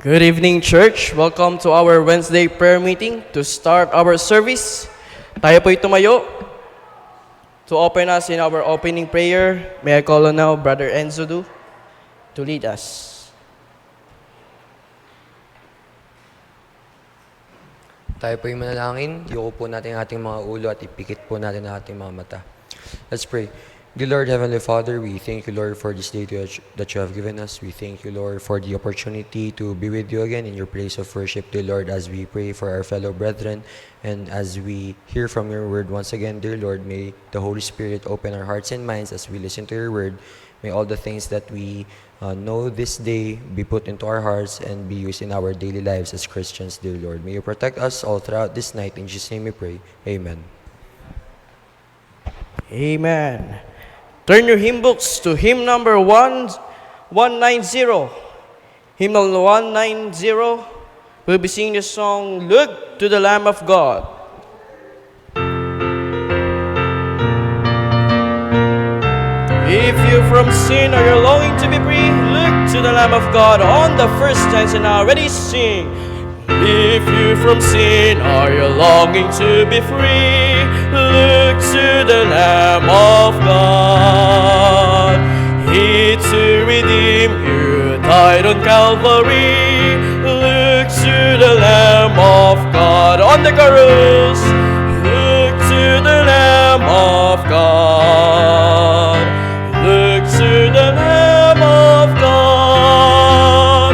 Good evening, church. Welcome to our Wednesday prayer meeting. To start our service, tayo po'y tumayo. To open us in our opening prayer, may I call on now Brother Enzo Du to lead us. Tayo po'y manalangin, yuko po natin ang ating mga ulo at ipikit po natin ang ating mga mata. Let's pray. Dear Lord, Heavenly Father, we thank you, Lord, for this day that you have given us. We thank you, Lord, for the opportunity to be with you again in your place of worship, dear Lord, as we pray for our fellow brethren and as we hear from your word once again, dear Lord, may the Holy Spirit open our hearts and minds as we listen to your word. May all the things that we know this day be put into our hearts and be used in our daily lives as Christians, dear Lord. May you protect us all throughout this night. In Jesus' name we pray. Amen. Amen. Turn your hymn books to hymn number 190. Hymnal 190. We'll be singing the song, Look to the Lamb of God. If you from sin or you're longing to be free, look to the Lamb of God on the first stanza now. Ready, sing. If you from sin or you're longing to be free, look to the Lamb of God. He to redeem you died on Calvary. Look to the Lamb of God. On the chorus, look to the Lamb of God. Look to the Lamb of God.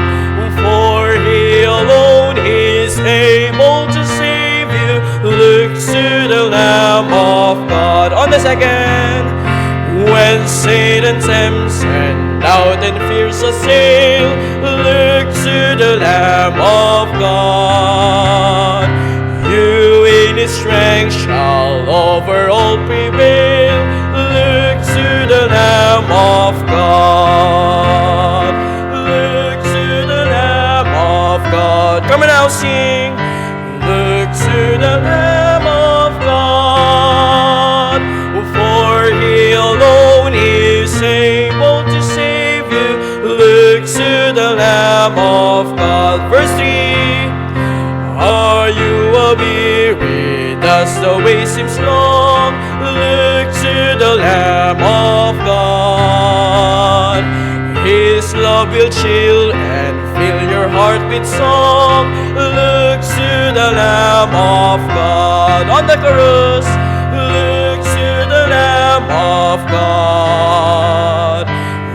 For He alone is able to save you. Look to the Lamb of God. On the second, when Satan tempts and doubt and fears assail, look to the Lamb of God. You in His strength shall over all prevail. Look to the Lamb of God. Look to the Lamb of God. Come on now, sing. Look to the Lamb of God. For He alone is able to save you. Look to the Lamb of God. Verse 3. Are you weary? Does the way seems long? Look to the Lamb of God. His love will chill and fill your heart with song. Look to the Lamb of God. On the chorus, look to the Lamb of God.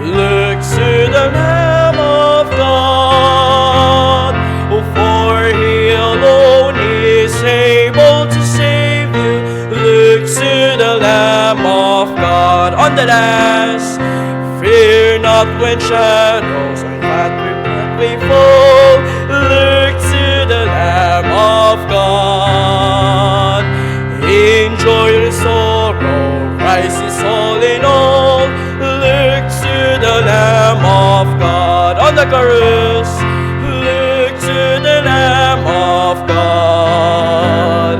Look to the Lamb of God. For He alone is able to save you. Look to the Lamb of God. On the last, fear not when shadows on pathway fall. Look to the Lamb of God. Enjoy your sorrow, Christ is all in all. Look to the Lamb of God. On the chorus, look to the Lamb of God.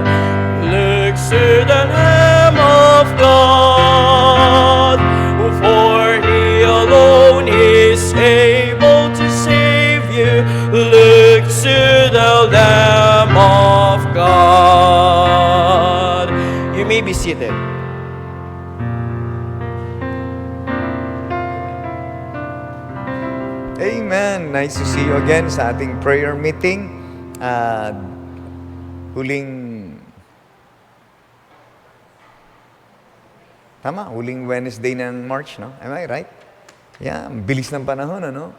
Look to the Lamb of God. For He alone is able to save you. Look to the Lamb of God. You may be seated. Amen. Nice to see you again sa ating prayer meeting. Huling Wednesday ng March, no? Am I right? Yeah, bilis ng panahon, ano?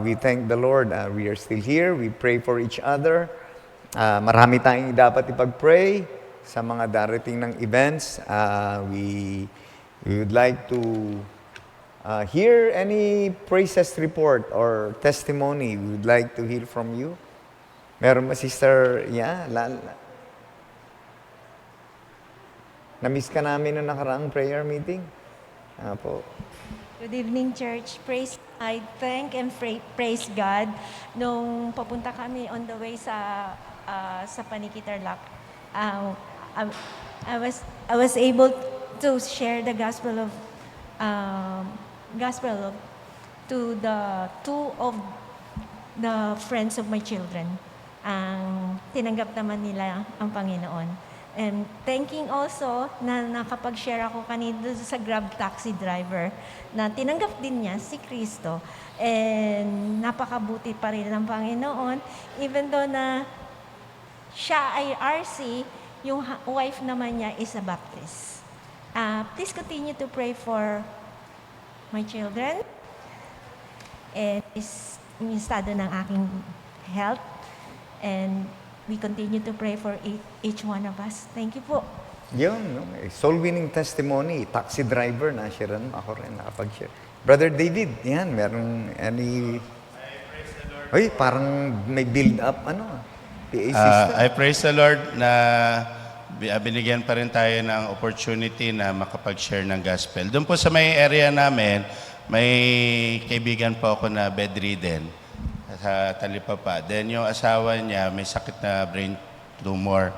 We thank the Lord. We are still here. We pray for each other. Marami tayong dapat ipag-pray sa mga darating ng events. We would like to hear any praises report or testimony. We would like to hear from you. Meron ba, Sister? Yeah, na-miss ka namin noong nakaraang prayer meeting. Po. Good evening, church. I thank and praise God. Nung papunta kami on the way sa Panikitarlac, I was able to share the gospel to the two of the friends of my children. Ang tinanggap naman nila ang Panginoon. And thanking also na nakapag-share ako kanina sa Grab taxi driver na tinanggap din niya si Kristo. And napakabuti pa rin ng Panginoon. Even though na siya ay RC, yung wife naman niya is a Baptist. Please continue to pray for my children and yung estado ng aking health. And we continue to pray for each one of us. Thank you po. Yun, no? Soul-winning testimony, taxi driver na siya rin, ako rin nakapag-share. Brother David, yan, merong any... Uy, parang may build-up, PA system. I praise the Lord na binigyan pa rin tayo ng opportunity na makapag-share ng gospel. Doon po sa may area namin, may kaibigan po ako na bedridden sa Talipapa. Then yung asawa niya may sakit na brain tumor.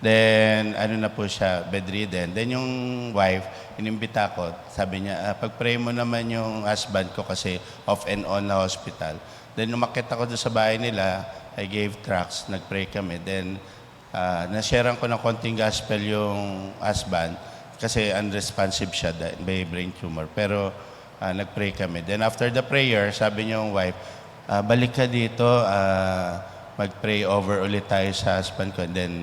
Then ano na po siya, bedridden. Then yung wife, inimbita ko, sabi niya, pag-pray mo naman yung husband ko kasi off and on na hospital. Then umakit ako doon sa bahay nila, I gave tracts, nag-pray kami. Then nasharean ko ng konting gospel yung husband kasi unresponsive siya dahil may brain tumor. Pero nag-pray kami. Then after the prayer, sabi niya yung wife, balik ka dito, mag-pray over ulit tayo sa husband ko. And then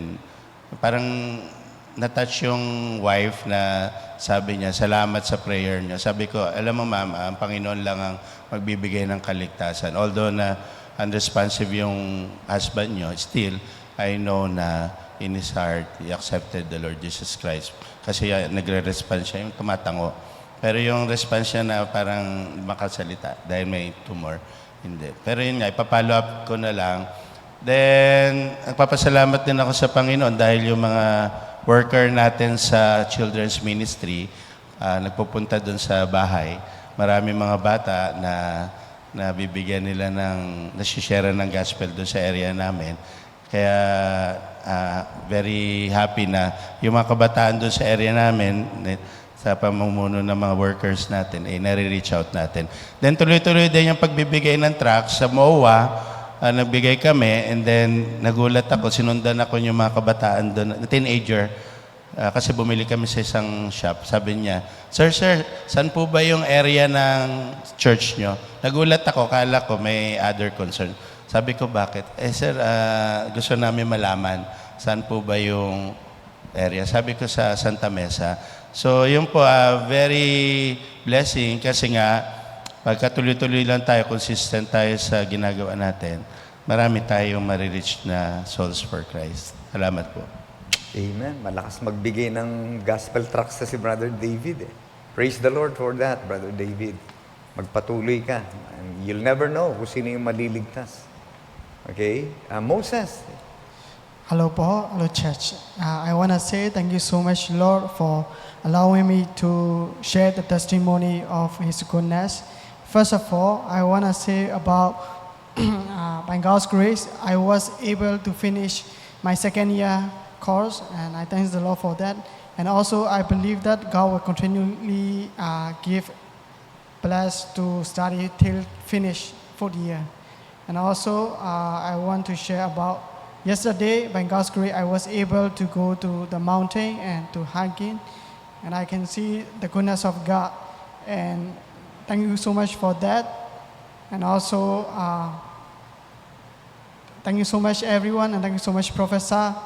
parang na-touch yung wife na sabi niya, salamat sa prayer niya. Sabi ko, alam mo ma'am, ang Panginoon lang ang magbibigay ng kaligtasan. Although na unresponsive yung husband niyo, still, I know na in his heart, he accepted the Lord Jesus Christ. Kasi nagre-response siya, yung tumatango. Pero yung response niya na parang makasalita dahil may tumor, hindi. Pero yun nga, ipapollow up ko na lang. Then, nagpapasalamat din ako sa Panginoon dahil yung mga worker natin sa children's ministry, nagpupunta doon sa bahay. Marami mga bata na bibigyan nila ng, nasishare ng gospel doon sa area namin. Kaya very happy na yung mga kabataan doon sa area namin, sa pamumuno ng mga workers natin, nare-reach out natin. Then tuloy-tuloy din yung pagbibigay ng tracts sa MOA, nagbigay kami, and then nagulat ako, sinundan ako yung mga kabataan doon, teenager, kasi bumili kami sa isang shop. Sabi niya, Sir, saan po ba yung area ng church nyo? Nagulat ako, kala ko may other concern. Sabi ko, bakit? Sir, gusto namin malaman saan po ba yung area. Sabi ko sa Santa Mesa. So, yun po, very blessing kasi nga, pagka tuloy-tuloy lang tayo, consistent tayo sa ginagawa natin, marami tayong marireach na souls for Christ. Salamat po. Amen. Malakas magbigay ng gospel tracts sa si Brother David. Praise the Lord for that, Brother David. Magpatuloy ka. And you'll never know kung sino yung maliligtas. Okay? Moses. Hello po, hello church. I want to say thank you so much, Lord, for allowing me to share the testimony of His goodness. First of all, I want to say about by God's grace, I was able to finish my second year course, and I thank the Lord for that. And also, I believe that God will continually give bless to study till finish 4th year. And also, I want to share about yesterday, by God's grace, I was able to go to the mountain and to hiking, and I can see the goodness of God. And thank you so much for that. And also, thank you so much, everyone, and thank you so much, Professor.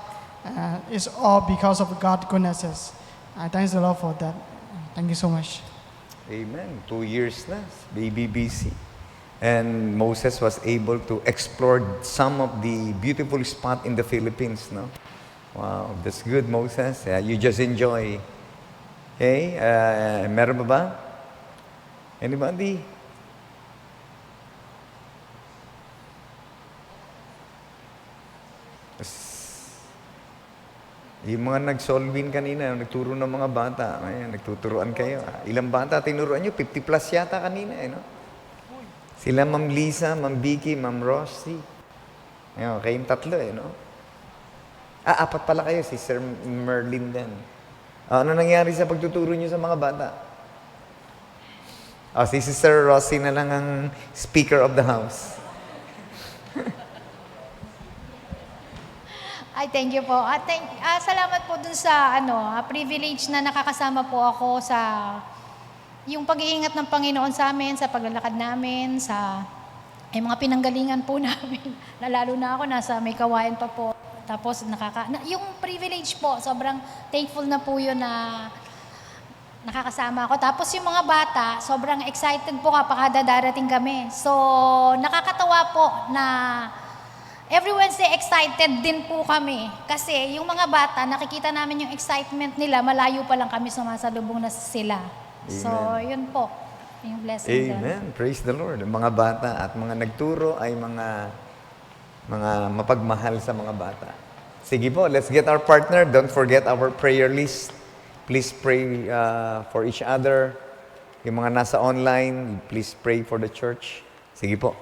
It's all because of God's goodnesses. I thank the Lord for that. Thank you so much. Amen. 2 years na, baby BC. And Moses was able to explore some of the beautiful spots in the Philippines, no? Wow, that's good, Moses. You just enjoy. Okay? Meron ba ba? Anybody? Yung mga nag-solving kanina, nagturo ng mga bata, ayan, nagtuturuan kayo. Ilang bata tinuruan nyo? 50 plus yata kanina, no? Sila Ma'am Lisa, Ma'am Vicky, Ma'am Rosie. Ayun, kayong tatlo, no? 4 pala kayo, si Sir Merlin din. Ano nangyari sa pagtuturo nyo sa mga bata? Si Sister Rosie na lang ang speaker of the house. Ay, thank you po. Salamat po dun sa privilege na nakakasama po ako sa yung pag-iingat ng Panginoon sa amin, sa paglalakad namin, sa mga pinanggalingan po namin. Lalo na ako, nasa may kawayan pa po. Tapos yung privilege po, sobrang thankful na po yun na nakakasama ako. Tapos yung mga bata, sobrang excited po kapag darating kami. So, nakakatawa po na every Wednesday excited din po kami. Kasi yung mga bata, nakikita namin yung excitement nila, malayo pa lang kami sumasalubong na sila. So, yun po. Yung blessing dyan. Amen. Praise the Lord. Ang mga bata at mga nagturo ay mga mapagmahal sa mga bata. Sige po, let's get our partner. Don't forget our prayer list. Please pray for each other. Yung mga nasa online, please pray for the church. Sige po.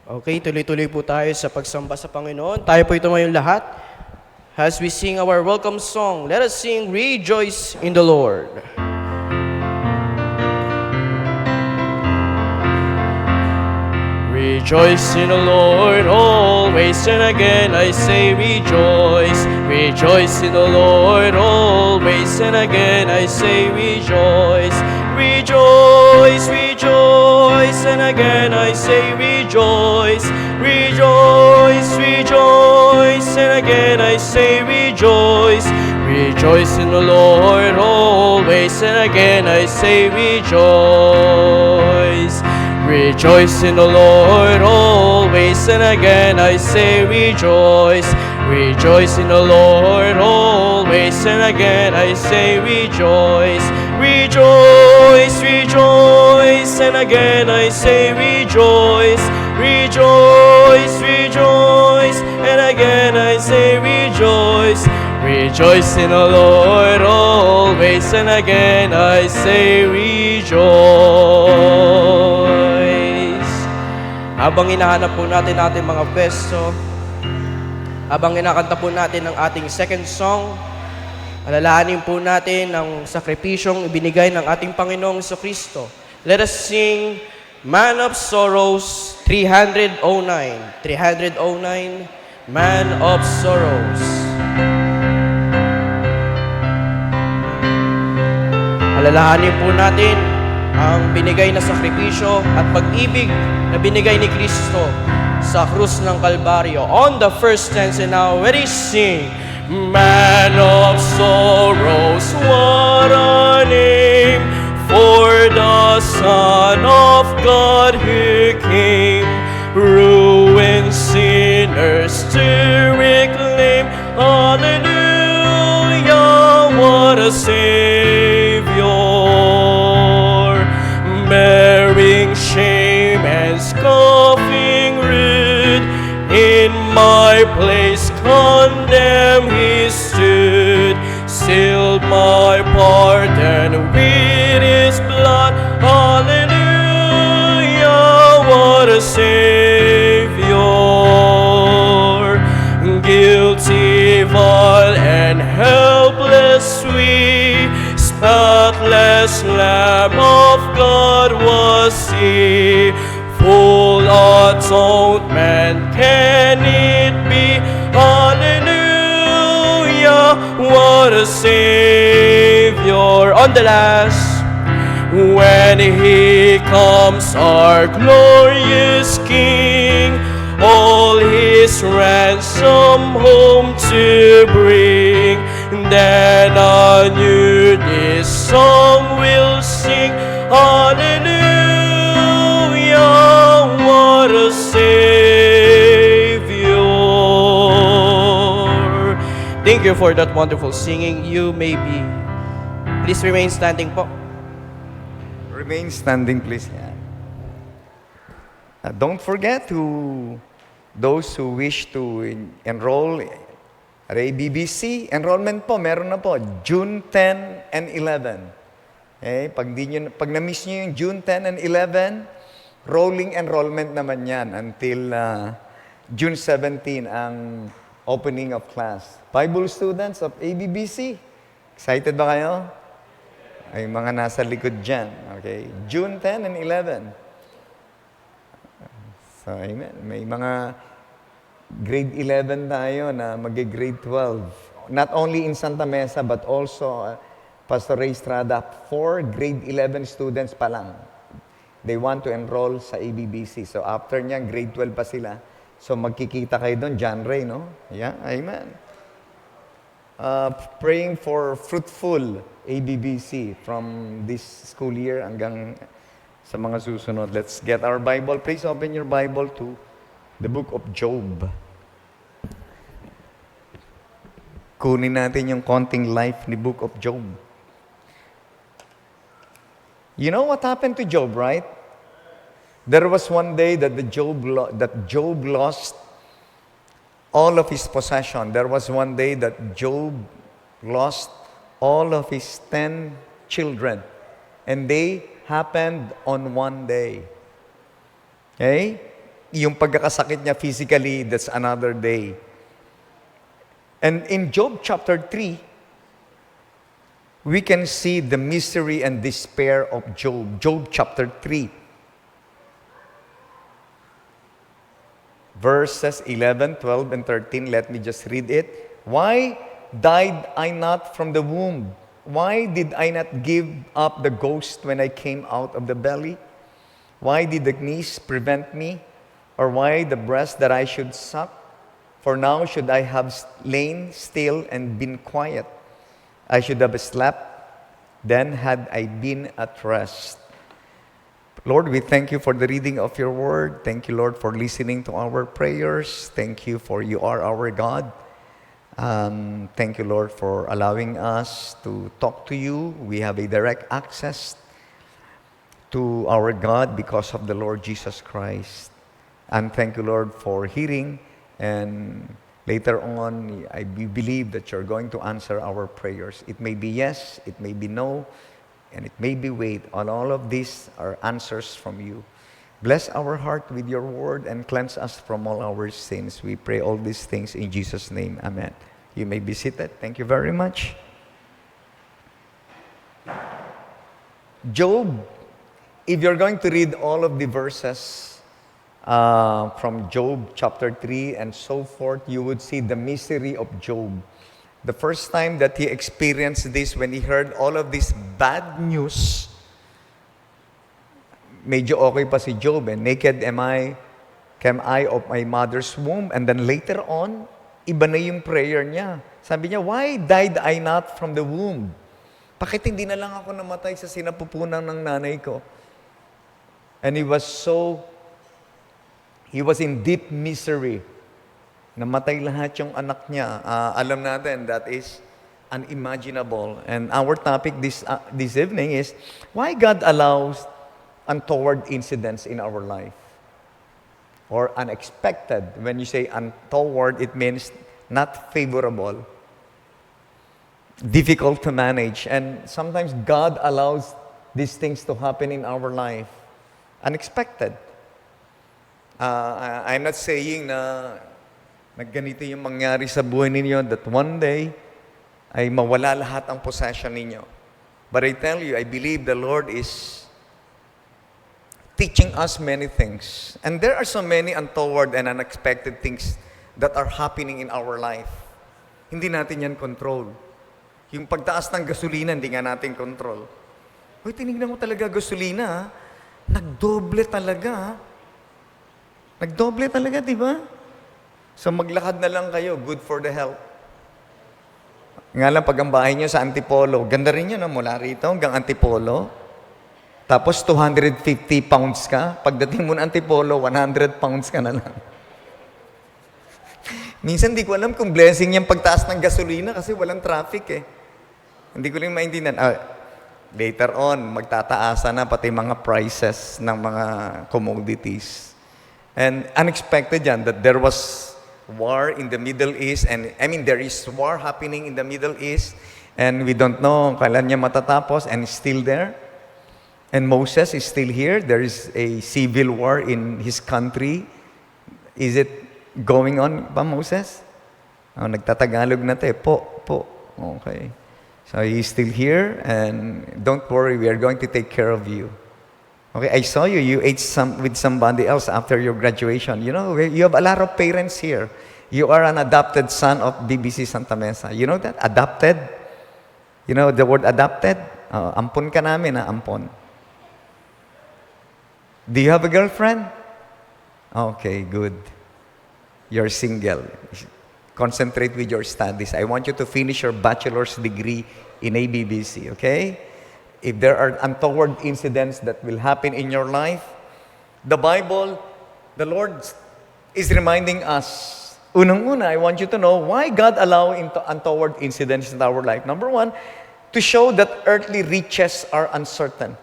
Okay, tuloy-tuloy po tayo sa pagsamba sa Panginoon. Tayo po ito ngayong lahat. As we sing our welcome song, let us sing Rejoice in the Lord. Rejoice in the Lord always, and again I say rejoice. Rejoice in the Lord always, and again I say rejoice. Rejoice, rejoice, and again I say rejoice. Rejoice, rejoice, and again I say rejoice. Rejoice in the Lord always, and again I say rejoice. Rejoice in the Lord always, and again I say rejoice. Rejoice in the Lord always, and again I say rejoice. Rejoice, rejoice, and again I say rejoice. Rejoice, rejoice, and again I say rejoice. Rejoice in the Lord always, and again I say rejoice. Habang hinahanap po natin ating mga pwesto, habang kinakanta po natin ang ating second song, alalahanin po natin ang sakripisyong ibinigay ng ating Panginoong Kristo. Let us sing Man of Sorrows 309. 309, Man of Sorrows. Alalahanin po natin ang binigay na sakripisyo at pag-ibig na binigay ni Kristo sa krus ng Kalbaryo. On the first stanza now, ready, sing. Man of sorrows, what a name for the Son of God who came, ruin sinners to reclaim. Hallelujah, what a Savior, bearing shame and scoffing rude. In my place condemned he stood, sealed my pardon with his blood. Hallelujah, what a Savior. Guilty, vile, and helpless we, spotless Lamb of God was he. Full atonement can it be? Hallelujah, what a Savior. On the last, when he comes, our glorious King, all his ransom home to bring, then anew this song will sing. Hallelujah, what a Savior. Thank you for that wonderful singing. You may be. Please remain standing po. Remain standing, please. Yeah. Don't forget to those who wish to enroll at ABBC, enrollment po, meron na po, June 10 and 11. Okay? Pag na-miss nyo yung June 10 and 11, rolling enrollment naman yan until June 17 ang opening of class. Bible students of ABBC, excited ba kayo? Ay mga nasa likod dyan. Okay? June 10 and 11. So, amen. May mga grade 11 tayo na mag-grade 12. Not only in Santa Mesa, but also, Pastor Ray Estrada, 4 grade 11 students pa lang. They want to enroll sa ABBC. So, after niya, grade 12 pa sila. So, magkikita kayo doon, John Ray, no? Yeah, amen. Praying for fruitful ABBC from this school year hanggang sa mga susunod. Let's get our Bible. Please open your Bible to the book of Job. Kunin natin yung konting life ni book of Job. You know what happened to Job, right? There was one day that Job lost all of his possession. There was one day that Job lost all of his 10 children. And they happened on one day. Okay? yung pagkakasakit niya physically, that's another day. And in Job chapter 3, we can see the misery and despair of Job. Job chapter 3, verses 11, 12, and 13. Let me just read it. Why died I not from the womb? Why did I not give up the ghost when I came out of the belly? Why did the knees prevent me? Or why the breast that I should suck? For now should I have lain still and been quiet. I should have slept, then had I been at rest. Lord, we thank you for the reading of your word. Thank you, Lord, for listening to our prayers. Thank you for you are our God. Thank you, Lord, for allowing us to talk to you. We have a direct access to our God because of the Lord Jesus Christ. And thank you, Lord, for hearing. And later on, I believe that you're going to answer our prayers. It may be yes, it may be no, and it may be wait. On all of these are answers from you. Bless our heart with your word and cleanse us from all our sins. We pray all these things in Jesus' name. Amen. You may be seated. Thank you very much. Job, if you're going to read all of the verses from Job chapter 3 and so forth, you would see the misery of Job. The first time that he experienced this, when he heard all of this bad news, medyo okay pa si Job, naked came I of my mother's womb. And then later on, iba na yung prayer niya. Sabi niya, why died I not from the womb? Bakit hindi na lang ako namatay sa sinapupunan ng nanay ko? And he was in deep misery. Namatay lahat yung anak niya. Alam natin, that is unimaginable. And our topic this evening is, why God allows untoward incidents in our life? Or unexpected. When you say untoward, it means not favorable, difficult to manage. And sometimes God allows these things to happen in our life. Unexpected. I'm not saying na ganito yung mangyari sa buhay ninyo that one day ay mawala lahat ang possession ninyo. But I tell you, I believe the Lord is teaching us many things. And there are so many untoward and unexpected things that are happening in our life. Hindi natin yan control. Yung pagtaas ng gasolina, hindi nga natin control. Hoy, tinignan mo talaga gasolina, nagdoble talaga. Nagdoble talaga, di ba? So maglakad na lang kayo, good for the health. Nga lang, pag ang bahay nyo sa Antipolo, ganda rin yun, no? Mula rito hanggang Antipolo. Tapos 250 pounds ka. Pagdating mo ng Antipolo, 100 pounds ka na lang. Minsan di ko alam kung blessing yung pagtaas ng gasolina kasi walang traffic eh. Hindi ko rin maintindihan. Later on, magtataasa na pati mga prices ng mga commodities. And unexpected yan that there was war in the Middle East. And there is war happening in the Middle East. And we don't know kailan niya matatapos and it's still there. And Moses is still here. There is a civil war in his country. Is it going on ba, Moses? Nagtatagalog na tayo. Po. Okay. So he's still here, and don't worry, we are going to take care of you. Okay, I saw you ate with somebody else after your graduation. You know, you have a lot of parents here. You are an adopted son of BBC Santa Mesa. You know that? Adopted? You know the word adopted? Ampon ka namin, ampon. Do you have a girlfriend? Okay, good. You're single. Concentrate with your studies. I want you to finish your bachelor's degree in ABBC, okay? If there are untoward incidents that will happen in your life, the Bible, the Lord is reminding us, unang-una, I want you to know why God allows untoward incidents in our life. Number one, to show that earthly riches are uncertain.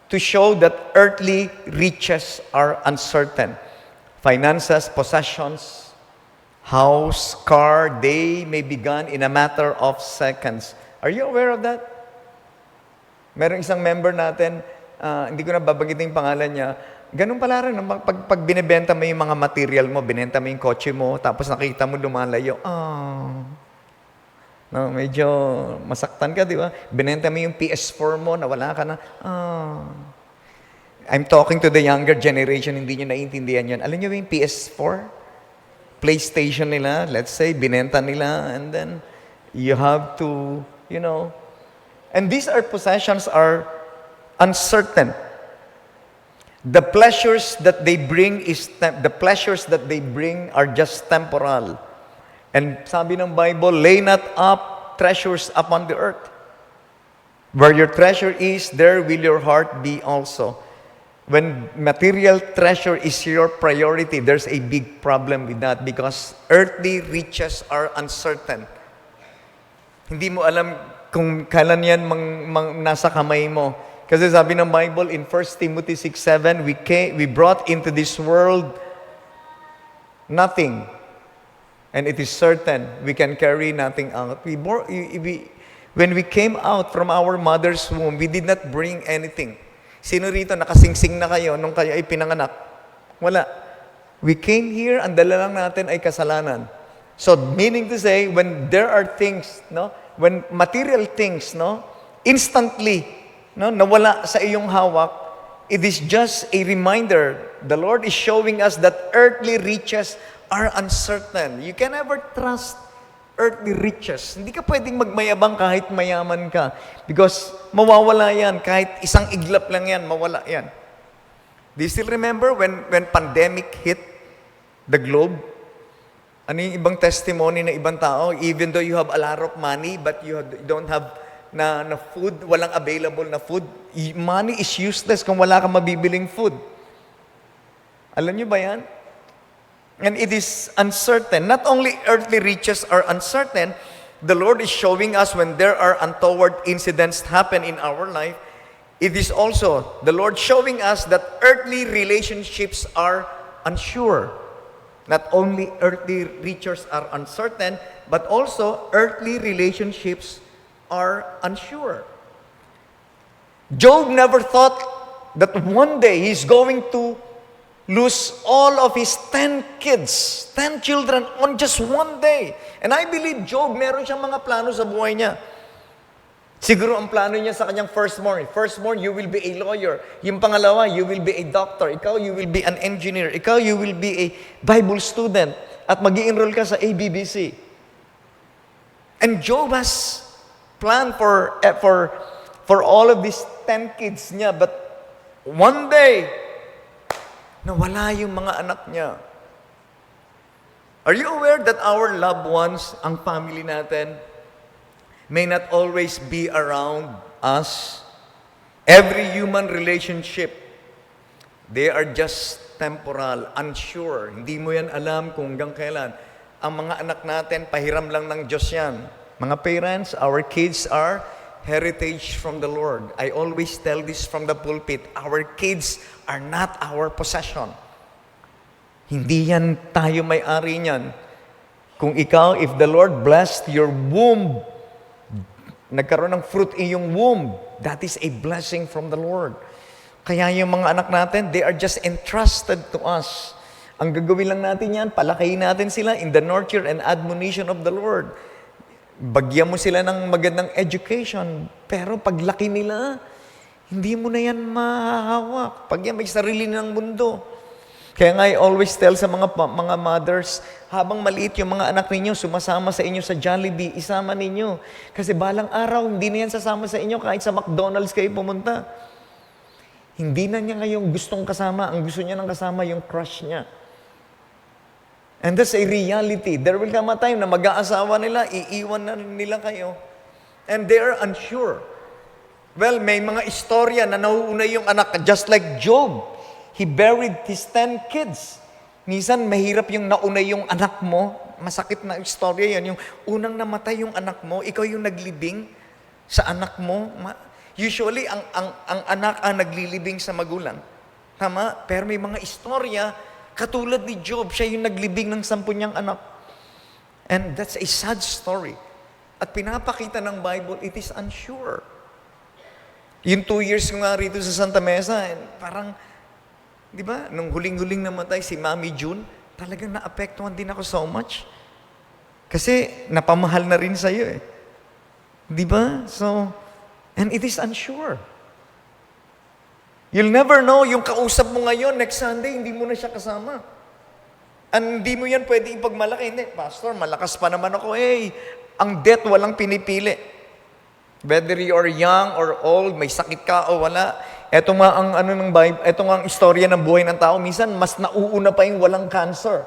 To show that earthly riches are uncertain. Finances, possessions, house, car, they may be gone in a matter of seconds. Are you aware of that? Merong isang member natin, hindi ko na babanggitin yung pangalan niya, Ganun pala rin, pag binibenta mo yung mga material mo, binenta mo yung kotse mo, tapos nakita mo lumalayo, no, medyo masaktan ka, di ba? Binenta mo yung PS4 mo, nawala ka na, I'm talking to the younger generation, hindi nyo naiintindihan yun. Alam nyo ba yung PS4? PlayStation nila, let's say, binenta nila, and then you have to, and these are possessions are uncertain. The pleasures that they bring are just temporal. And sabi ng Bible, lay not up treasures upon the earth. Where your treasure is, there will your heart be also. When material treasure is your priority, there's a big problem with that because earthly riches are uncertain. Hindi mo alam kung kailan yan nasa kamay mo. Kasi sabi ng Bible in 1 Timothy 6:7, we brought into this world nothing. And it is certain we can carry nothing out. When we came out from our mother's womb, we did not bring anything. Sino rito nakasingsing na kayo nung kayo ay pinanganak? Wala. We came here, ang dala lang natin ay kasalanan. So, meaning to say, when there are things, when material things, instantly, nawala sa iyong hawak, it is just a reminder. The Lord is showing us that earthly riches are uncertain. You can never trust earthly riches. Hindi ka pwedeng magmayabang kahit mayaman ka. Because mawawala yan. Kahit isang iglap lang yan, mawala yan. Do you still remember when pandemic hit the globe? Ano yung ibang testimony na ibang tao? Even though you have a lot of money, but you don't have na food, walang available na food. Money is useless kung wala kang mabibiling food. Alam niyo ba yan? And it is uncertain. Not only earthly riches are uncertain, the Lord is showing us when there are untoward incidents happen in our life, it is also the Lord showing us that earthly relationships are unsure. Not only earthly riches are uncertain, but also earthly relationships are unsure. Job never thought that one day he's going to lose all of his 10 kids, 10 children on just one day. And I believe Job, meron siyang mga plano sa buhay niya. Siguro ang plano niya sa kanyang firstborn, you will be a lawyer. Yung pangalawa, you will be a doctor. Ikaw, you will be an engineer. Ikaw, you will be a Bible student. At mag-i-enroll ka sa ABBC. And Job has planned for all of these 10 kids niya, but one day, nawala yung mga anak niya. Are you aware that our loved ones, ang family natin, may not always be around us? Every human relationship, they are just temporal, unsure. Hindi mo yan alam kung hanggang kailan. Ang mga anak natin, pahiram lang ng Diyos yan. Mga parents, our kids are heritage from the Lord. I always tell this from the pulpit. Our kids are not our possession. Hindi yan tayo may-ari niyan. Kung ikaw, if the Lord blessed your womb, nagkaroon ng fruit in yung womb, that is a blessing from the Lord. Kaya yung mga anak natin, they are just entrusted to us. Ang gagawin lang natin yan, palakayin natin sila in the nurture and admonition of the Lord. Bagyan mo sila ng magandang education, pero paglaki nila, hindi mo na yan mahahawak. Pag yan may sarili ng mundo. Kaya nga I always tell sa mga mothers, habang maliit yung mga anak ninyo, sumasama sa inyo sa Jollibee, isama ninyo. Kasi balang araw, hindi na yan sasama sa inyo kahit sa McDonald's kayo pumunta. Hindi na niya ngayong gustong kasama. Ang gusto niya ng kasama yung crush niya. And that's a reality. There will come a time na mag-aasawa nila, iiwan na nila kayo. And they are unsure. Well, may mga istorya na nauuna yung anak, just like Job. He buried his 10 kids. Minsan, mahirap yung nauna yung anak mo. Masakit na istorya yan. Yung unang namatay yung anak mo, ikaw yung naglibing sa anak mo. Usually, ang anak ang naglilibing sa magulang. Tama? Pero may mga istorya, katulad ni Job, siya yung naglibing ng 10 niyang anak. And that's a sad story. At pinapakita ng Bible, it is unsure. Yung 2 years ko nga rito sa Santa Mesa, parang Di ba? Nung huling-huling namatay si Mami June, talagang naapektuhan din ako so much. Kasi napamahal na rin sa'yo eh. Di ba? So, and it is unsure. You'll never know, yung kausap mo ngayon, next Sunday, hindi mo na siya kasama. And hindi mo yan pwede ipagmalaki. Hindi, Pastor, malakas pa naman ako. Ang death walang pinipili. Whether you're young or old, may sakit ka o wala. Ito nga ang ano ng Bible, ito nga ang istorya ng buhay ng tao. Minsan, mas nauuna pa yung walang cancer.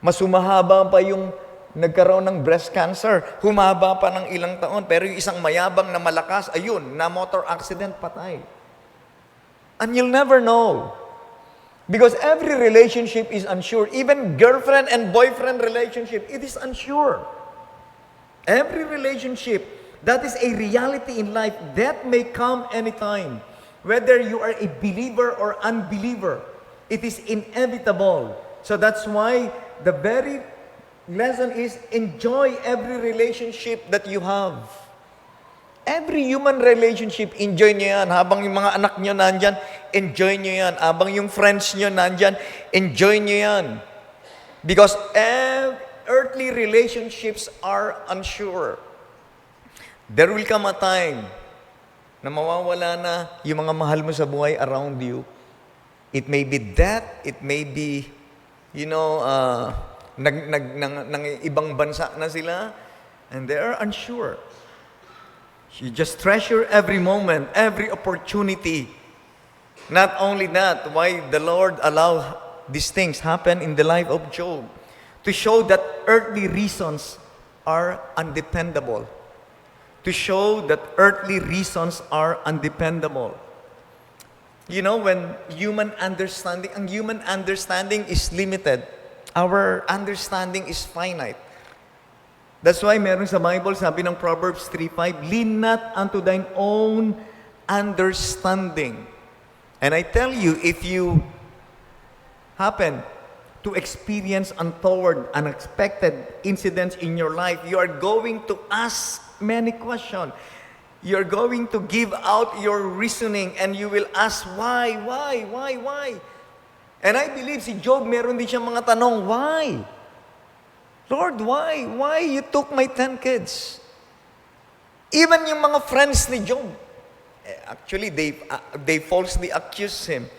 Mas humahaba pa yung nagkaroon ng breast cancer. Humaba pa ng ilang taon. Pero yung isang mayabang na malakas, ayun, na motor accident, patay. And you'll never know. Because every relationship is unsure. Even girlfriend and boyfriend relationship, it is unsure. Every relationship, that is a reality in life. Death may come anytime. Whether you are a believer or unbeliever, it is inevitable. So that's why the very lesson is enjoy every relationship that you have. Every human relationship, enjoy nyo yan. Habang yung mga anak nyo nandyan, enjoy nyo yan. Habang yung friends nyo nandyan, enjoy nyo yan. Because earthly relationships are unsure. There will come a time na mawawala na yung mga mahal mo sa buhay around you. It may be death, it may be, nang ibang bansa na sila, and they are unsure. You just treasure every moment, every opportunity. Not only that, why the Lord allowed these things happen in the life of Job, to show that earthly reasons are undependable. To show that earthly reasons are undependable. You know, when ang human understanding is limited. Our understanding is finite. That's why meron sa Bible, sabi ng Proverbs 3:5, lean not unto thine own understanding. And I tell you, if you happen to experience untoward, unexpected incidents in your life, you are going to ask many questions. You're going to give out your reasoning and you will ask, why? And I believe si Job, meron din siyang mga tanong, why? Lord, why? Why you took my 10 kids? Even yung mga friends ni Job, actually, they falsely accused him.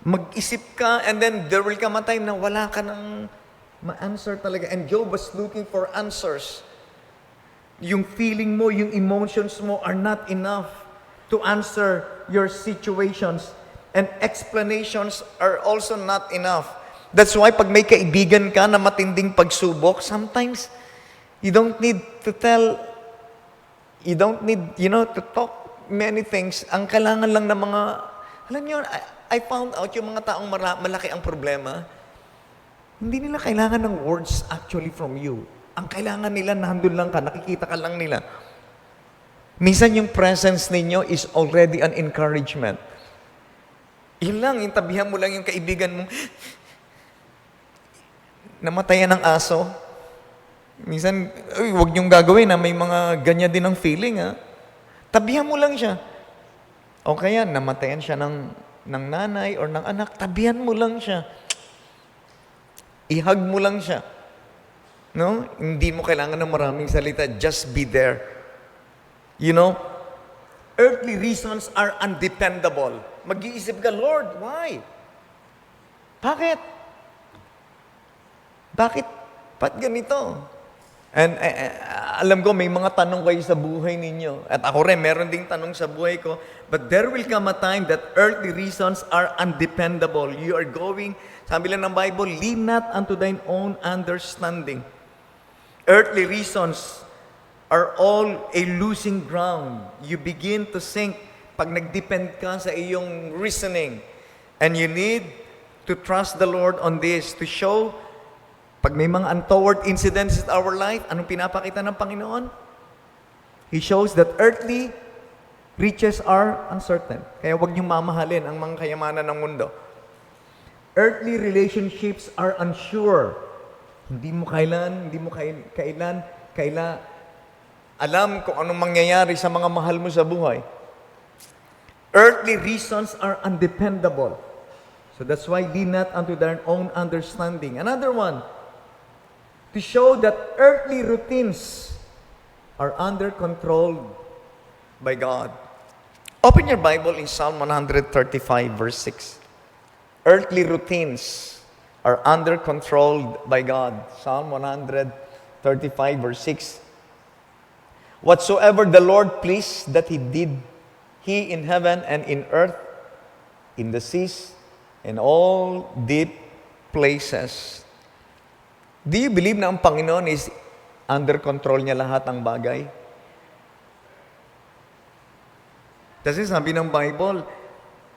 Mag-isip ka, and then there will come a time na wala ka nang ma-answer talaga. And Job was looking for answers. Yung feeling mo, yung emotions mo are not enough to answer your situations. And explanations are also not enough. That's why pag may kaibigan ka na matinding pagsubok, sometimes you don't need to talk many things. Ang kailangan lang ng mga, alam niyo, I found out yung mga taong malaki ang problema, hindi nila kailangan ng words actually from you. Ang kailangan nila, nandun lang ka, nakikita ka lang nila. Minsan yung presence ninyo is already an encouragement. Yun lang, intabihan mo lang yung kaibigan mo, namatayan ng aso. Minsan, huwag niyong gagawin na may mga ganyan din ang feeling. Tabihan mo lang siya. O kaya, namatayan siya ng nanay or ng anak, tabihan mo lang siya. Ihag mo lang siya. No? Hindi mo kailangan ng maraming salita. Just be there. You know, earthly reasons are undependable. Mag-iisip ka, Lord, why? Bakit? Ba't ganito? And alam ko, may mga tanong kayo sa buhay ninyo. At ako rin, meron ding tanong sa buhay ko. But there will come a time that earthly reasons are undependable. You are going, sabi lang ng Bible, lean not unto thine own understanding. Earthly reasons are all a losing ground. You begin to sink pag nag-depend ka sa iyong reasoning. And you need to trust the Lord on this to show. Pag may mga untoward incidents in our life, anong pinapakita ng Panginoon? He shows that earthly riches are uncertain. Kaya huwag niyong mamahalin ang mga kayamanan ng mundo. Earthly relationships are unsure. Hindi mo kailan alam kung anong mangyayari sa mga mahal mo sa buhay. Earthly reasons are undependable. So that's why lean not unto their own understanding. Another one, to show that earthly routines are under control by God. Open your Bible in Psalm 135, verse 6. Earthly routines are under control by God. Psalm 135, verse 6. Whatsoever the Lord pleased that He did, He in heaven and in earth, in the seas, in all deep places. Do you believe na ang Panginoon is under control niya lahat ng bagay? Kasi sabi ng Bible,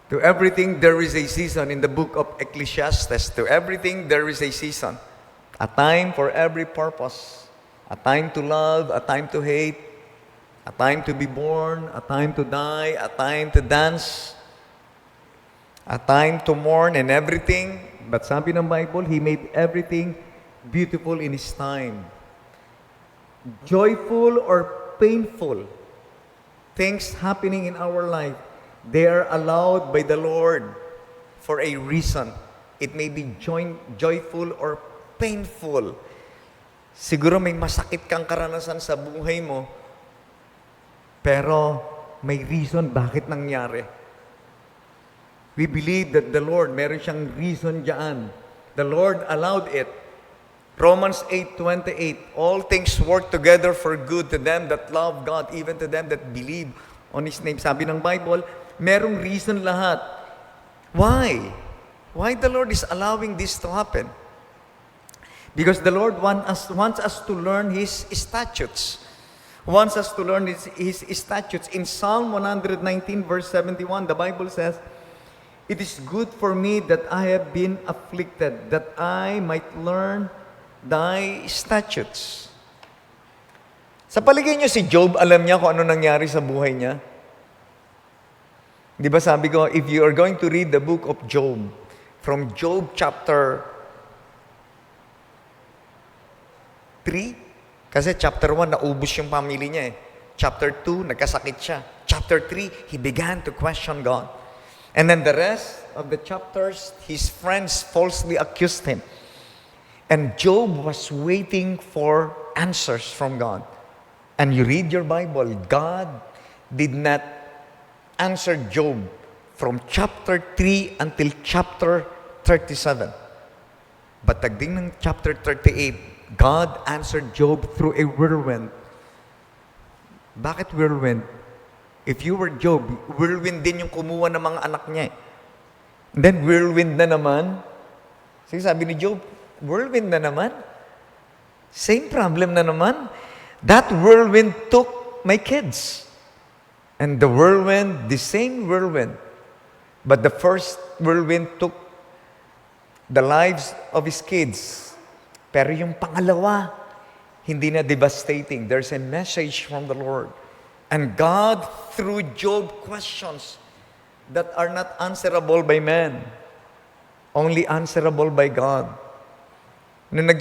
to everything there is a season. In the book of Ecclesiastes, to everything there is a season. A time for every purpose. A time to love, a time to hate, a time to be born, a time to die, a time to dance, a time to mourn and everything. But sabi ng Bible, He made everything beautiful in His time. Joyful or painful things happening in our life, they are allowed by the Lord for a reason. It may be joyful or painful. Siguro may masakit kang karanasan sa buhay mo, pero may reason bakit nangyari. We believe that the Lord, meron siyang reason dyan. The Lord allowed it. Romans 8:28, all things work together for good to them that love God, even to them that believe on His name. Sabi ng Bible, merong reason lahat. Why? Why the Lord is allowing this to happen? Because the Lord wants us to learn His statutes. Wants us to learn His statutes. In Psalm 119, verse 71, the Bible says, it is good for me that I have been afflicted, that I might learn Thy statutes. Sa paligid niyo si Job, alam niya kung ano nangyari sa buhay niya? Di ba sabi ko, if you are going to read the book of Job, from Job chapter 3, kasi chapter 1, naubos yung family niya eh. Chapter 2, nagkasakit siya. Chapter 3, he began to question God. And then the rest of the chapters, his friends falsely accused him. And Job was waiting for answers from God. And you read your Bible, God did not answer Job from chapter 3 until chapter 37. But tagding ng chapter 38, God answered Job through a whirlwind. Bakit whirlwind? If you were Job, whirlwind din yung kumuha ng mga anak niya. And then whirlwind na naman. Sige, sabi ni Job, whirlwind na naman. Same problem na naman. That whirlwind took my kids. And the whirlwind, the same whirlwind. But the first whirlwind took the lives of his kids. Pero yung pangalawa, hindi na devastating. There's a message from the Lord. And God, through Job, questions that are not answerable by man, only answerable by God. Nung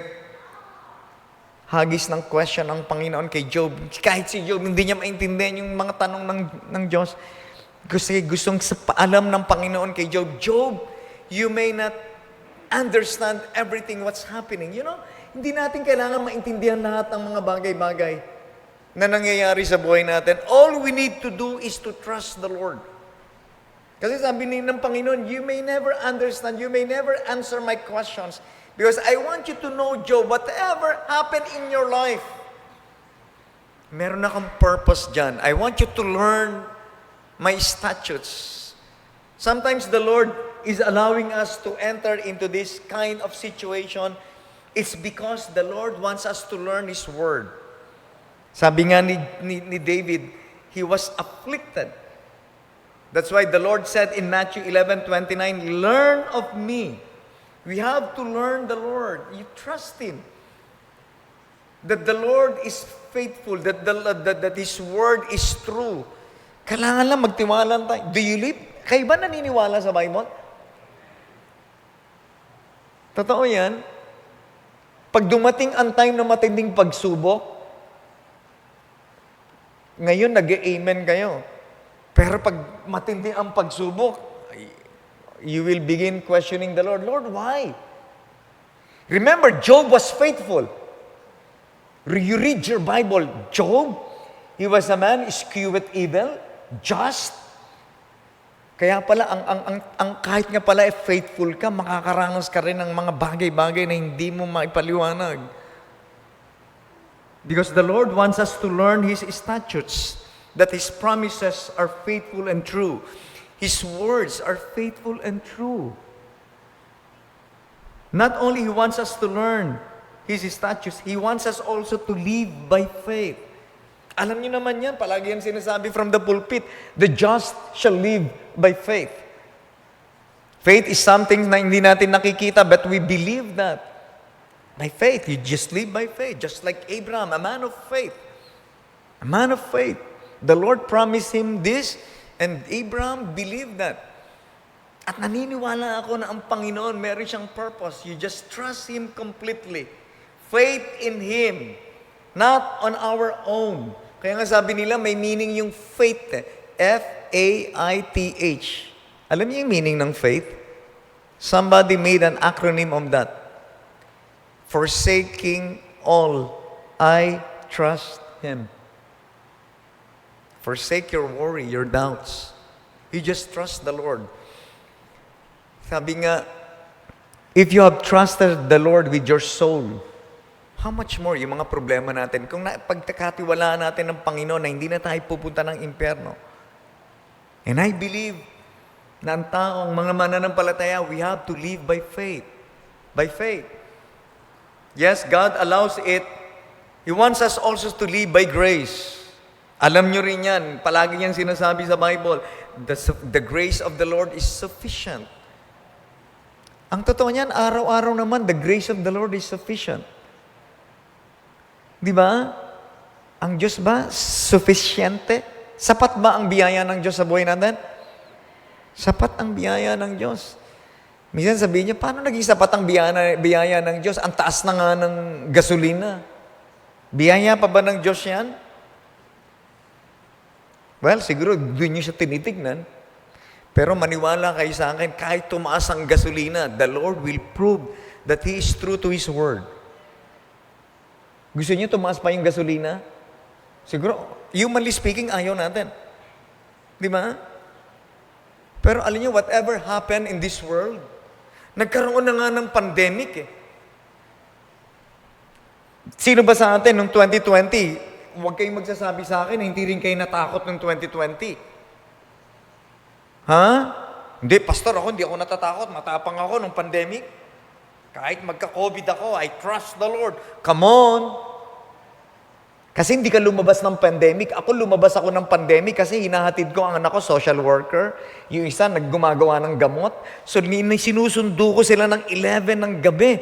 naghagis ng question ang Panginoon kay Job, kahit si Job, hindi niya maintindihan yung mga tanong ng Diyos. Kasi gustong paalam ng Panginoon kay Job, Job, you may not understand everything what's happening. You know, hindi natin kailangan maintindihan lahat ng mga bagay-bagay na nangyayari sa buhay natin. All we need to do is to trust the Lord. Kasi sabi ng Panginoon, you may never understand, you may never answer my questions. Because I want you to know, Job, whatever happened in your life, meron akong purpose dyan. I want you to learn my statutes. Sometimes the Lord is allowing us to enter into this kind of situation. It's because the Lord wants us to learn His Word. Sabi nga ni David, he was afflicted. That's why the Lord said in Matthew 11:29, learn of me. We have to learn the Lord. You trust Him. That the Lord is faithful. That His Word is true. Kailangan lang magtiwala tayo. Do you live? Kayo ba naniniwala sa Bible? Totoo yan. Pag dumating ang time na matinding pagsubok, ngayon nag-amen kayo. Pero pag matindi ang pagsubok, you will begin questioning the Lord. Lord, why? Remember, Job was faithful. You read your Bible, Job, he was a man eschewed with evil, just. Kaya pala, ang kahit nga pala faithful ka, makakaranas ka rin ng mga bagay-bagay na hindi mo maipaliwanag. Because the Lord wants us to learn His statutes, that His promises are faithful and true. His words are faithful and true. Not only He wants us to learn His statutes, He wants us also to live by faith. Alam niyo naman yan, palagi yan sinasabi from the pulpit, the just shall live by faith. Faith is something na hindi natin nakikita, but we believe that. By faith, you just live by faith, just like Abraham, a man of faith. A man of faith. The Lord promised him this, and Abraham believed that. At naniniwala ako na ang Panginoon, meron siyang purpose. You just trust Him completely. Faith in Him, not on our own. Kaya nga sabi nila, may meaning yung faith. F-A-I-T-H. Alam niyo yung meaning ng faith? Somebody made an acronym of that. Forsaking all, I trust Him. Forsake your worry, your doubts. You just trust the Lord. Sabi nga, if you have trusted the Lord with your soul, how much more yung mga problema natin? Kung pagkakatiwalaan natin ng Panginoon na hindi na tayo pupunta ng impyerno. And I believe na ang taong mga mananampalataya, we have to live by faith. By faith. Yes, God allows it. He wants us also to live by grace. Alam nyo rin yan, palagi yan sinasabi sa Bible, the grace of the Lord is sufficient. Ang totoo niyan, araw-araw naman, the grace of the Lord is sufficient. Di ba? Ang Diyos ba, sufficiente? Sapat ba ang biyaya ng Diyos sa buhay natin? Sapat ang biyaya ng Diyos. Minsan sabihin niya, paano naging sapat ang biyaya ng Diyos? Ang taas na nga ng gasolina. Biyaya pa ba ng Diyos yan? Well, siguro doon niyo siya tinitignan. Pero maniwala kayo sa akin, kahit tumaas ang gasolina, the Lord will prove that He is true to His word. Gusto niyo tumaas pa yung gasolina? Siguro, humanly speaking, ayaw natin. Di ba? Pero alam niyo, whatever happened in this world, nagkaroon na nga ng pandemic eh. Sino ba sa atin noong 2020? Huwag kayong magsasabi sa akin na hindi rin kayo natakot noong 2020. Ha? Hindi, pastor, hindi ako natatakot. Matapang ako nung pandemic. Kahit magka-COVID ako, I trust the Lord. Come on! Kasi hindi ka lumabas ng pandemic. Ako lumabas ako ng pandemic kasi hinahatid ko ang anak ko, social worker. Yung isa, naggumagawa ng gamot. So, sinusundo ko sila ng 11 ng gabi.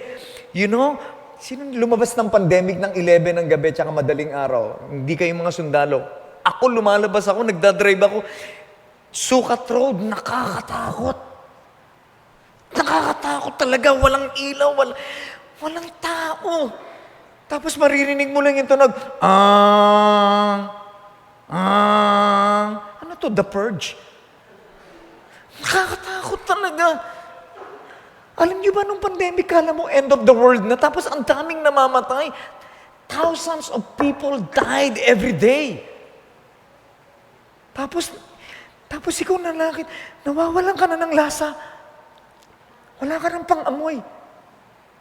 You know, sino lumabas ng pandemic ng 11 ng gabi tsaka madaling araw? Hindi kayong mga sundalo. Ako lumalabas ako, nagdadrive ako. Sukat Road, nakakatakot. Nakakatakot talaga. Walang ilaw, walang tao. Tapos maririnig mo lang yung tunog, ano to, The Purge? Nakakatakot talaga. Alam niyo ba nung pandemic, kala mo end of the world na, tapos ang daming namamatay. Thousands of people died every day. Tapos ikaw nalakit, nawawalan ka na ng lasa. Wala ka ng pang-amoy.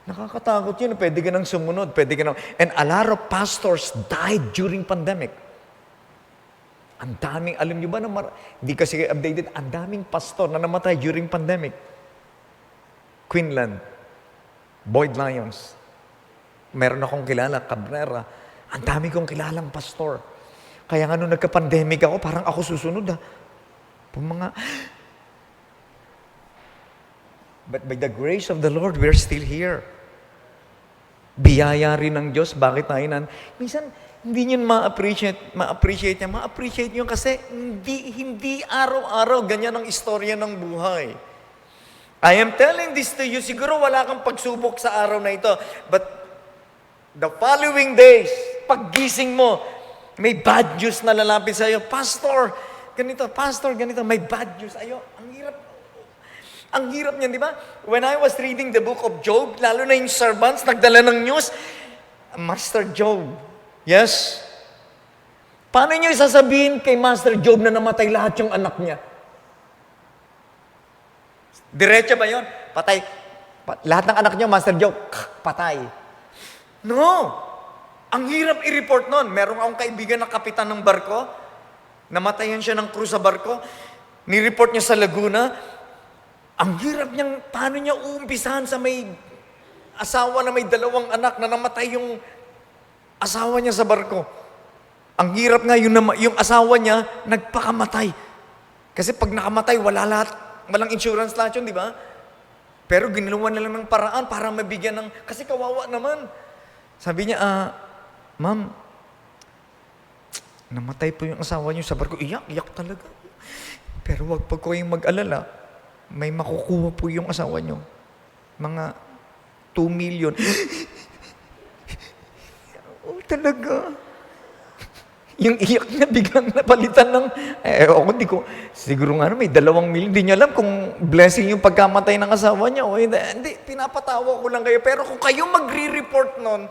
Nakakatakot yun. Pwede ka nang sumunod. And a lot of pastors died during pandemic. Ang daming, alam niyo ba, hindi kasi updated, ang daming pastor na namatay during pandemic. Quinlan, Boyd Lyons, meron akong kilala, Cabrera, ang dami kong kilalang pastor. Kaya nga nung nagka-pandemic ako, parang ako susunod But by the grace of the Lord, we're still here. Biyaya rin ng Diyos. Bakit tayo minsan, hindi nyo ma-appreciate niya. Ma-appreciate nyo kasi hindi araw-araw ganyan ang istorya ng buhay. I am telling this to you, siguro wala kang pagsubok sa araw na ito. But the following days, paggising mo, may bad news na lalapit sa iyo. Pastor, ganito, pastor, ganito, may bad news. Ang hirap niyan, di ba? When I was reading the book of Job, lalo na yung servants, nagdala ng news, Master Job, yes? Paano niyo isasabihin kay Master Job na namatay lahat yung anak niya? Diretso ba yun? Patay. Lahat ng anak niyo, Master Job, patay. No! Ang hirap i-report nun. Meron akong kaibigan na kapitan ng barko, namatayan siya ng crew sa barko, ni-report niya sa Laguna. Ang hirap niyang, paano niya uumpisahan sa may asawa na may 2 anak na namatay yung asawa niya sa barko. Ang hirap nga, yung asawa niya, nagpakamatay. Kasi pag nakamatay, walang insurance lahat yun, di ba? Pero ginawa na lang ng paraan para mabigyan ng, kasi kawawa naman. Sabi niya, ma'am, namatay po yung asawa niyo sa barko. Iyak talaga. Pero wag po kayong mag-alala. May makukuha po yung asawa niyo. Mga 2 million. Oh, talaga. Yung iyak niya biglang napalitan ng, siguro nga may 2 million. Hindi niya alam kung blessing yung pagkamatay ng asawa niya. O hindi, pinapatawa ko lang kayo. Pero kung kayo magre-report nun,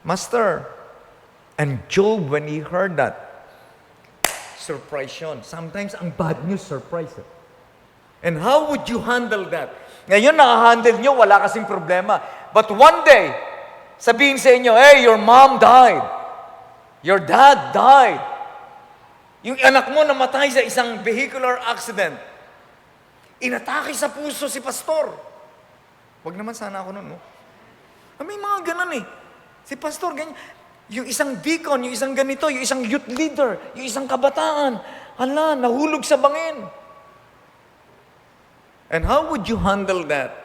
Master, and Job, when he heard that, surprise yun. Sometimes, ang bad news, surprise. And how would you handle that? Ngayon, nakahandle nyo, wala kasing problema. But one day, sabihin sa inyo, hey, your mom died. Your dad died. Yung anak mo namatay sa isang vehicular accident. Inatake sa puso si pastor. Wag naman sana ako nun, no? May mga ganun eh. Si pastor, ganyan. Yung isang deacon, yung isang ganito, yung isang youth leader, yung isang kabataan, nahulog sa bangin. And how would you handle that?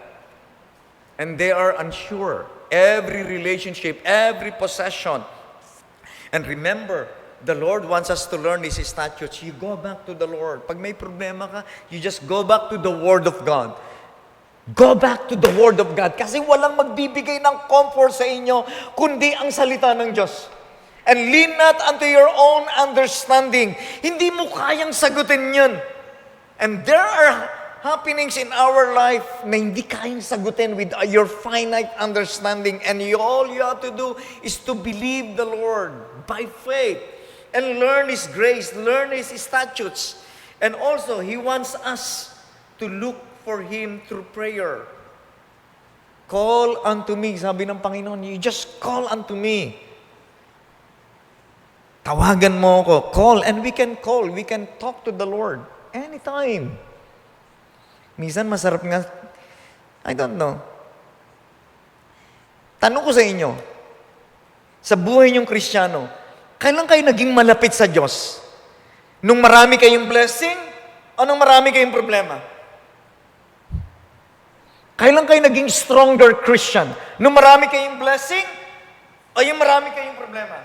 And they are unsure. Every relationship, every possession. And remember, the Lord wants us to learn these statutes. You go back to the Lord. Pag may problema ka, you just go back to the Word of God. Go back to the Word of God. Kasi walang magbibigay ng comfort sa inyo, kundi ang salita ng Diyos. And lean not unto your own understanding. Hindi mo kayang sagutin yun. And there are happenings in our life na hindi kayang sagutin with your finite understanding. And all you have to do is to believe the Lord by faith and learn His grace, learn His statutes. And also, He wants us to look for Him through prayer. Call unto me, sabi ng Panginoon, you just call unto me. Tawagan mo ako. Call, and we can talk to the Lord anytime. Minsan masarap nga, I don't know. Tanong ko sa inyo, sa buhay niyong Kristiyano, kailan kayo naging malapit sa Diyos? Nung marami kayong blessing o nung marami kayong problema? Kailan kayo naging stronger Christian? Nung marami kayong blessing o yung marami kayong problema?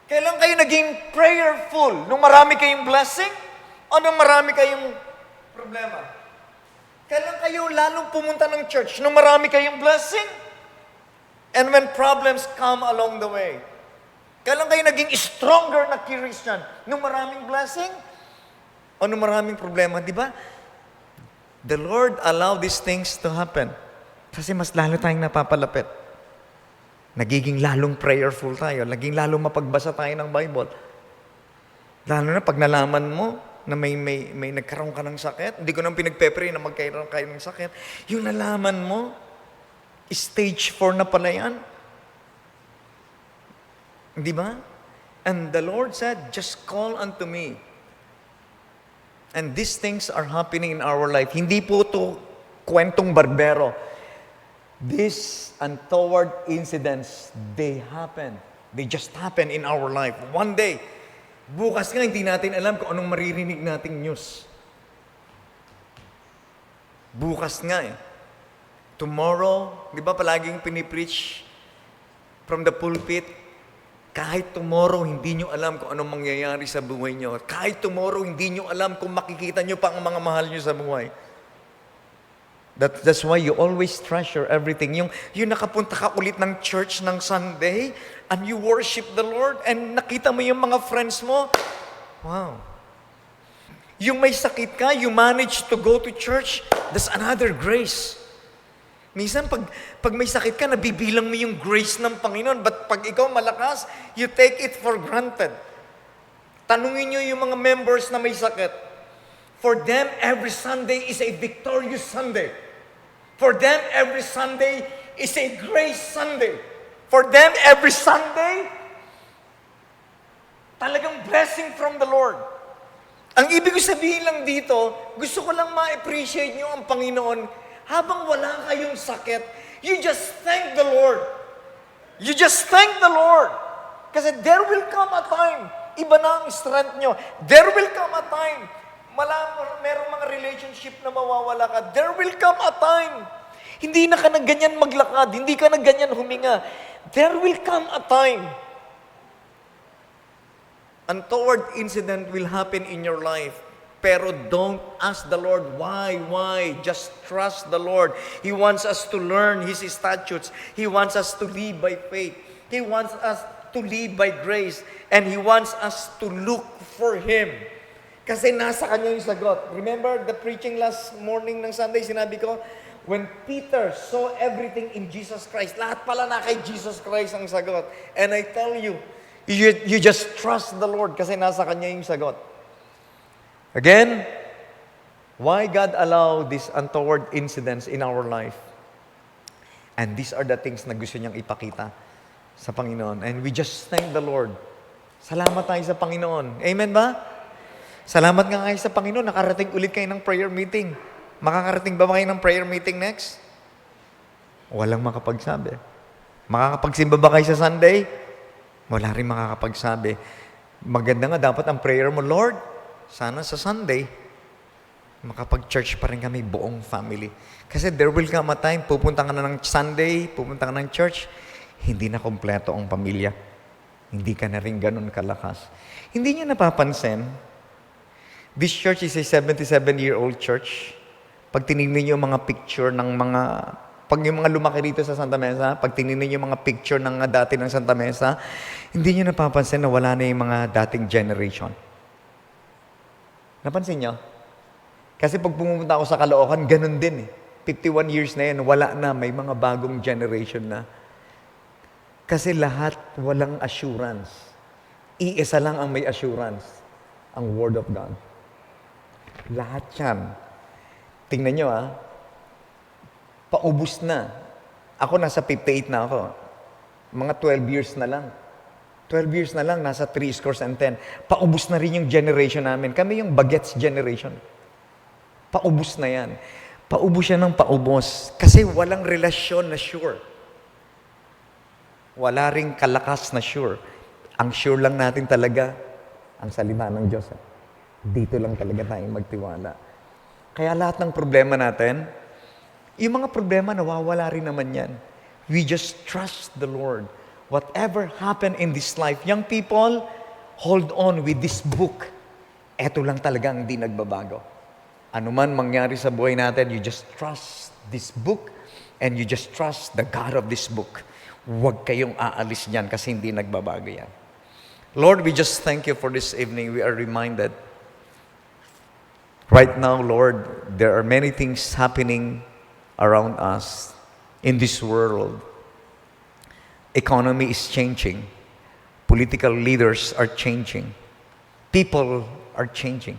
Kailan kayo naging prayerful? Nung marami kayong blessing o nung marami kayong problema? Kailan kayo lalong pumunta ng church? Nung marami kayong blessing? And when problems come along the way? Kailan kayo naging stronger na Christian? Nung maraming blessing? O nung maraming problema? Di ba? The Lord allowed these things to happen. Kasi mas lalo tayong napapalapit. Nagiging lalong prayerful tayo. Naging lalong mapagbasa tayo ng Bible. Lalo na pag nalaman mo na may nagkaroon ka ng sakit, hindi ko nang pinagpe-pray na magkaroon kayo ng sakit, yung nalaman mo, stage 4 na pala yan. Di ba? And the Lord said, just call unto me. And these things are happening in our life. Hindi po ito kwentong barbero. These untoward incidents, they happen. They just happen in our life. One day, bukas nga, hindi natin alam kung anong maririnig nating news. Bukas nga eh. Tomorrow, di ba palaging pinipreach from the pulpit, kahit tomorrow, hindi nyo alam kung anong mangyayari sa buhay nyo. Kahit tomorrow, hindi nyo alam kung makikita nyo pa ang mga mahal nyo sa buhay. That's why you always treasure everything. Yung nakapunta ka ulit ng church ng Sunday, and you worship the Lord, and nakita mo yung mga friends mo, wow, Yung may sakit ka, you manage to go to church, that's another grace. Minsan, pag may sakit ka, nabibilang mo yung grace ng Panginoon. But pag ikaw malakas, you take it for granted. Tanungin nyo yung mga members na may sakit. For them, every Sunday is a victorious Sunday. For them, every Sunday is a grace Sunday. For them, every Sunday, talagang blessing from the Lord. Ang ibig sabihin lang dito, gusto ko lang ma-appreciate nyo ang Panginoon. Habang wala kayong sakit, you just thank the Lord. You just thank the Lord. Kasi there will come a time, iba na ang strength nyo. There will come a time, merong mga relationship na mawawala ka. There will come a time, hindi na ka na ganyan maglakad, hindi ka na ganyan huminga. There will come a time, untoward incident will happen in your life. Pero don't ask the Lord, why? Just trust the Lord. He wants us to learn His statutes. He wants us to live by faith. He wants us to live by grace. And He wants us to look for Him. Kasi nasa Kanya yung sagot. Remember the preaching last morning ng Sunday, sinabi ko, when Peter saw everything in Jesus Christ, lahat pala na kay Jesus Christ ang sagot. And I tell you, you just trust the Lord kasi nasa Kanya yung sagot. Again, why God allow these untoward incidents in our life? And these are the things na gusto niyang ipakita sa Panginoon. And we just thank the Lord. Salamat tayo sa Panginoon. Amen ba? Salamat nga kayo sa Panginoon. Nakarating ulit kayo ng prayer meeting. Makakarating ba kayo ng prayer meeting next? Walang makapagsabi. Makakapagsimba ba kayo sa Sunday? Wala rin makakapagsabi. Maganda nga dapat ang prayer mo, Lord, sana sa Sunday, makapag-church pa rin kami, buong family. Kasi there will come a time, pupunta ka na ng Sunday, pupunta ka ng church, hindi na kompleto ang pamilya. Hindi ka na rin ganun kalakas. Hindi niyo napapansin, this church is a 77-year-old church. Pag tinignan niyo yung mga picture ng mga pag yung mga lumaki rito sa Santa Mesa, pag tinignan niyo yung mga picture ng dati ng Santa Mesa, hindi niyo napapansin na wala na yung mga dating generation. Napansin niyo? Kasi pag pumunta ako sa Caloocan, ganun din eh. 51 years na yan, wala na, may mga bagong generation na. Kasi lahat walang assurance. Iisa lang ang may assurance, ang Word of God. Lahat yan. Tingnan niyo paubos na. Ako nasa 58 na ako. Mga 12 years na lang. 12 years na lang, nasa 3 scores and 10. Paubos na rin yung generation namin. Kami yung bagets generation. Paubos na yan. Paubos siya ng paubos. Kasi walang relasyon na sure. Wala ring kalakas na sure. Ang sure lang natin talaga, ang salita ng Diyos. Dito lang talaga tayong magtiwala. Kaya lahat ng problema natin, yung mga problema, nawawala rin naman yan. We just trust the Lord. Whatever happened in this life, young people, hold on with this book. Ito lang talaga ang di nagbabago. Ano man mangyari sa buhay natin, you just trust this book and you just trust the God of this book. Huwag kayong aalis niyan kasi hindi nagbabago yan. Lord, we just thank you for this evening. We are reminded. Right now, Lord, there are many things happening around us in this world. Economy is changing. Political leaders are changing. People are changing.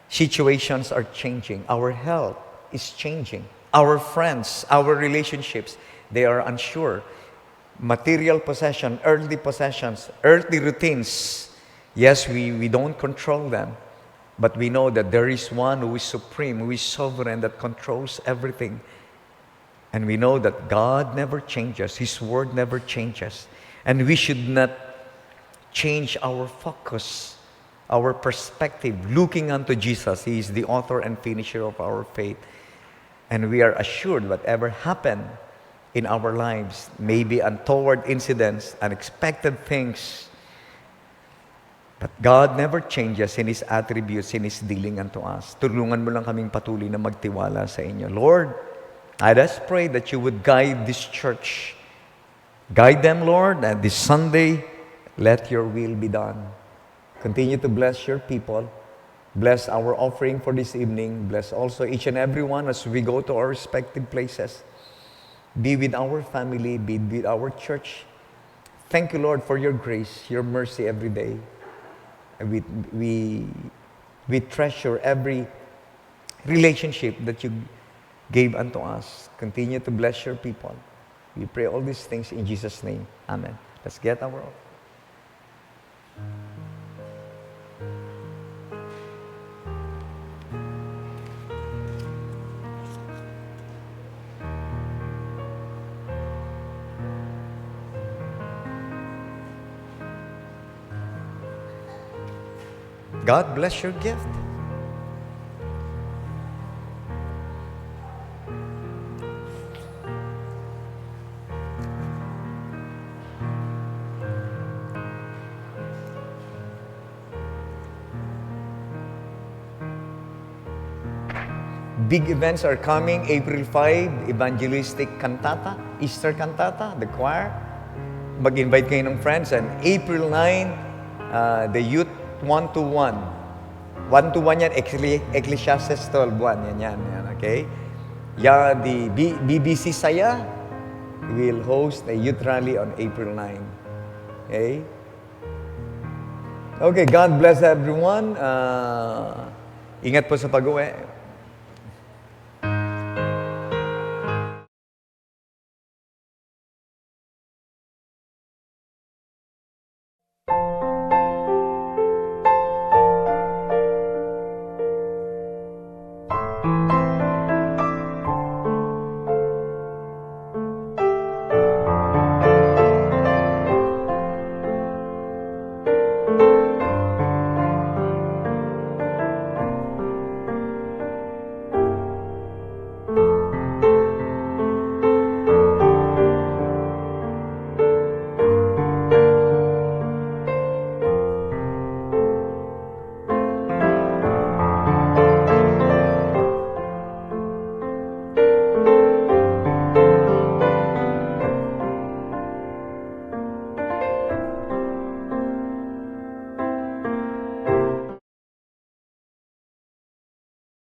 Situations are changing. Our health is changing. Our friends, our relationships, they are unsure. Material possession, earthly possessions, earthly routines. Yes, we don't control them. But we know that there is one who is supreme, who is sovereign, that controls everything. And we know that God never changes. His word never changes. And we should not change our focus, our perspective, looking unto Jesus. He is the author and finisher of our faith. And we are assured whatever happened in our lives, maybe untoward incidents, unexpected things, but God never changes in His attributes, in His dealing unto us. Tulungan mo lang kaming patuloy na magtiwala sa inyo. Lord, I just pray that you would guide this church. Guide them, Lord, and this Sunday, let your will be done. Continue to bless your people. Bless our offering for this evening. Bless also each and every one as we go to our respective places. Be with our family, be with our church. Thank you, Lord, for your grace, your mercy every day. And we treasure every relationship that you gave unto us. Continue to bless your people. We pray all these things in Jesus' name. Amen. Let's get our offering. God bless your gift. Big events are coming. April 5, evangelistic cantata, Easter cantata, the choir. Mag-invite kayo ng friends. And April 9, the youth 1-to-1. 1-to-1 yan, Ecclesiastes 12:1. Yan, okay? Yeah, the BBC Saya will host a youth rally on April 9. Okay? Okay, God bless everyone. Ingat po sa pag-uwi.